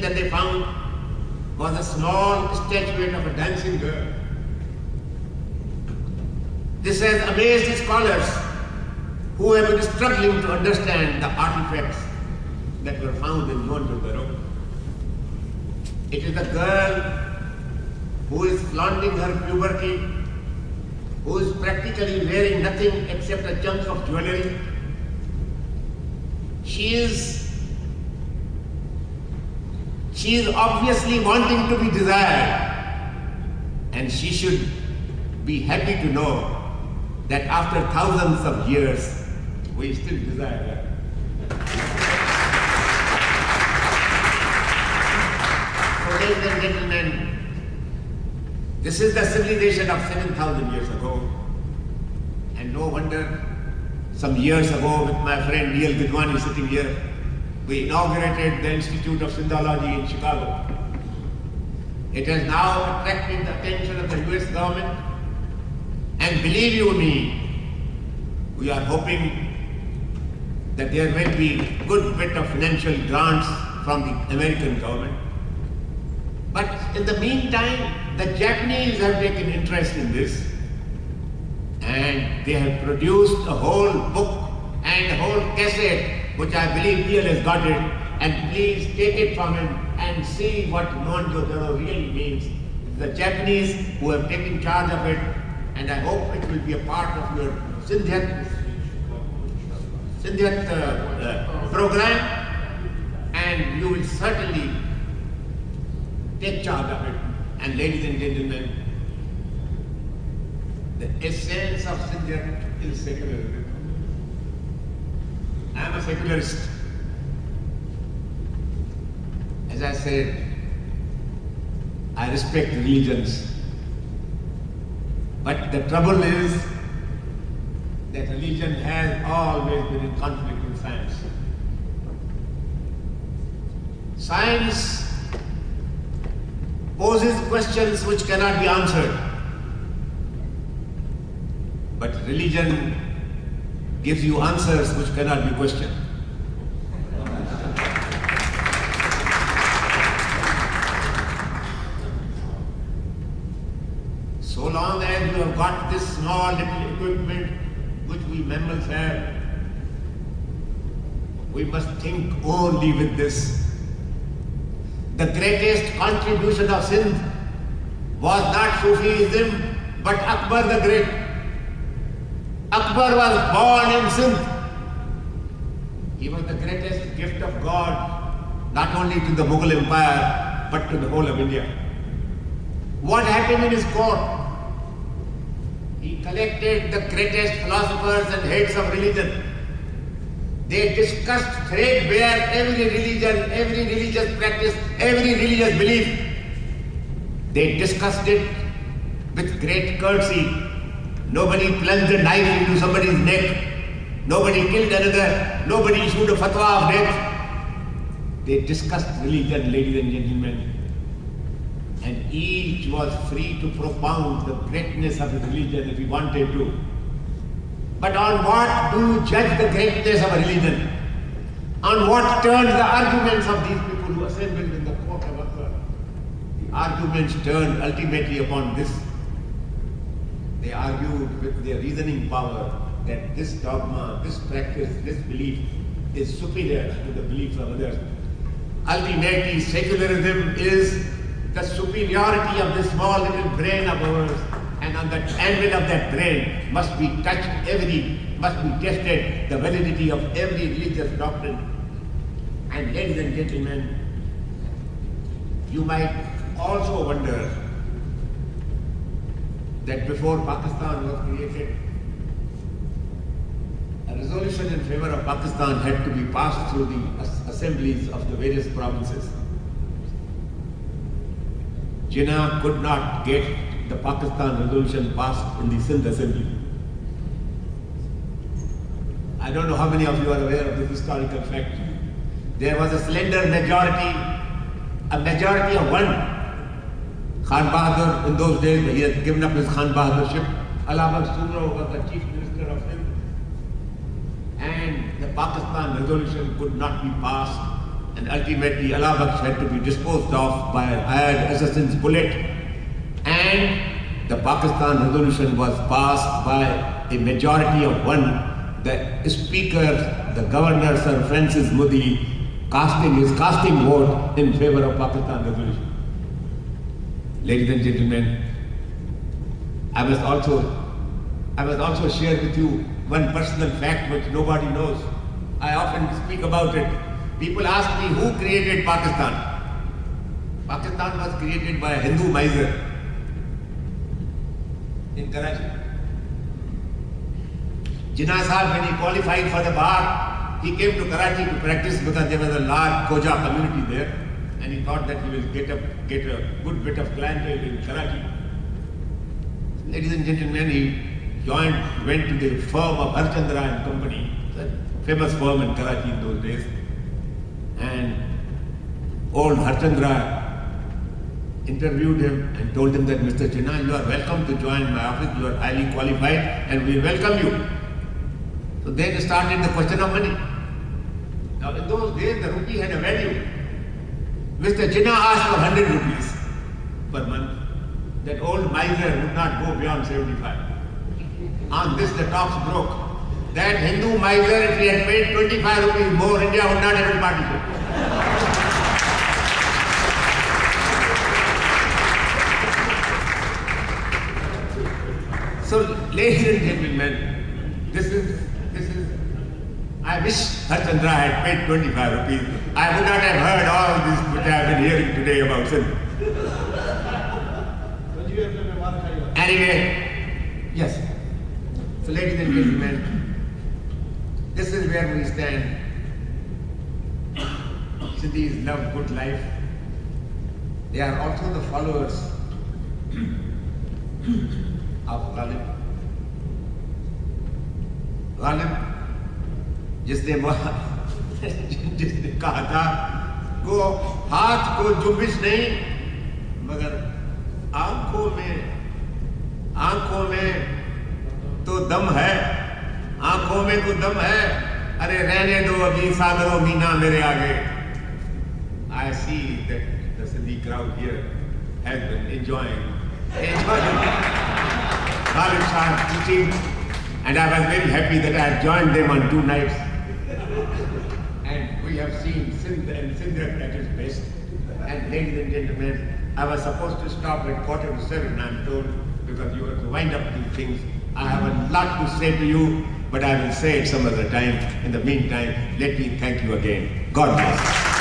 that they found was a small statuette of a dancing girl. This has amazed scholars who have been struggling to understand the artifacts that were found in Mohenjo-daro. It is a girl who is flaunting her puberty, who is practically wearing nothing except a chunk of jewelry. She is obviously wanting to be desired, and she should be happy to know that after thousands of years, we still desire her. So, ladies and gentlemen, this is the civilization of 7,000 years ago, and no wonder some years ago with my friend Neil Gidwani sitting here, we inaugurated the Institute of Sindhology in Chicago. It has now attracted the attention of the US government, and believe you me, we are hoping that there will be a good bit of financial grants from the American government. But in the meantime, the Japanese have taken interest in this, and they have produced a whole book and a whole cassette, which I believe Neil has got it, and please take it from him and see what Mohenjo-daro really means. The Japanese who have taken charge of it, and I hope it will be a part of your Sindhyat program, and you will certainly take charge of it. And ladies and gentlemen, the essence of Sindhyat is secularism. I am a secularist. As I said, I respect religions. But the trouble is that religion has always been in conflict with science. Science poses questions which cannot be answered, but religion gives you answers which cannot be questioned. So long as you have got this small little equipment which we mammals have, we must think only with this. The greatest contribution of Sindh was not Sufism, but Akbar the Great. Akbar was born in Sindh. He was the greatest gift of God, not only to the Mughal Empire, but to the whole of India. What happened in his court? He collected the greatest philosophers and heads of religion. They discussed threadbare every religion, every religious practice, every religious belief. They discussed it with great courtesy. Nobody plunged a knife into somebody's neck. Nobody killed another. Nobody issued a fatwa of death. They discussed religion, ladies and gentlemen. And each was free to propound the greatness of his religion if he wanted to. But on what do you judge the greatness of a religion? On what turned the arguments of these people who assembled in the court of Akbar? The arguments turned ultimately upon this. They argued with their reasoning power that this dogma, this practice, this belief is superior to the beliefs of others. Ultimately, secularism is the superiority of this small little brain of ours, and on the anvil of that brain must be touched must be tested the validity of every religious doctrine. And ladies and gentlemen, you might also wonder that before Pakistan was created, a resolution in favor of Pakistan had to be passed through the assemblies of the various provinces. Jinnah could not get the Pakistan resolution passed in the Sindh assembly. I don't know how many of you are aware of this historical fact. There was a slender majority, a majority of one. Khan Bahadur, in those days, he had given up his Khan Bahadurship. Allama Surro was the chief minister of Sindh. And the Pakistan resolution could not be passed and ultimately Allah Baksh had to be disposed of by a hired assassin's bullet, and the Pakistan resolution was passed by a majority of one. The speaker, the governor, Sir Francis Modi, casting vote in favor of Pakistan resolution. Ladies and gentlemen, I must also share with you one personal fact which nobody knows. I often speak about it. People ask me who created Pakistan. Pakistan was created by a Hindu miser in Karachi. Jinnah Sahib, when he qualified for the bar, he came to Karachi to practice because there was a large Khoja community there, and he thought that he will get a good bit of clientele in Karachi. Ladies and gentlemen, he went to the firm of Harchandra and Company, a famous firm in Karachi in those days, and old Harchandra interviewed him and told him that, Mr. Jinnah, you are welcome to join my office, you are highly qualified and we welcome you. So then started the question of money. Now in those days the rupee had a value. Mr. Jinnah asked for 100 rupees per month. That old miser would not go beyond 75. On this the talks broke. That Hindu miser, if he had paid 25 rupees more, India would not have been partitioned. So, ladies and gentlemen, this is, I wish Harchandra had paid 25 rupees. I would not have heard all this which I have been hearing today about Sindh. Anyway, yes. So, ladies and gentlemen, this is where we stand. Sindhis love good life. They are also the followers of Ghalib. Ghalib, जिसने कहा था को हाथ को जुम्बिश नहीं मगर आंखों में तो दम है, आंखों में तो दम है, अरे रहने दो अभी सागरों मीना मेरे आगे. I see that the Sindhi crowd here has been enjoying Ghalib Shah's teaching, and I was very happy that I have joined them on 2 nights. And we have seen Sindh and Sindh at its best. And ladies and gentlemen, I was supposed to stop at 6:45, I'm told, because you have to wind up these things. I have a lot to say to you, but I will say it some other time. In the meantime, let me thank you again. God bless.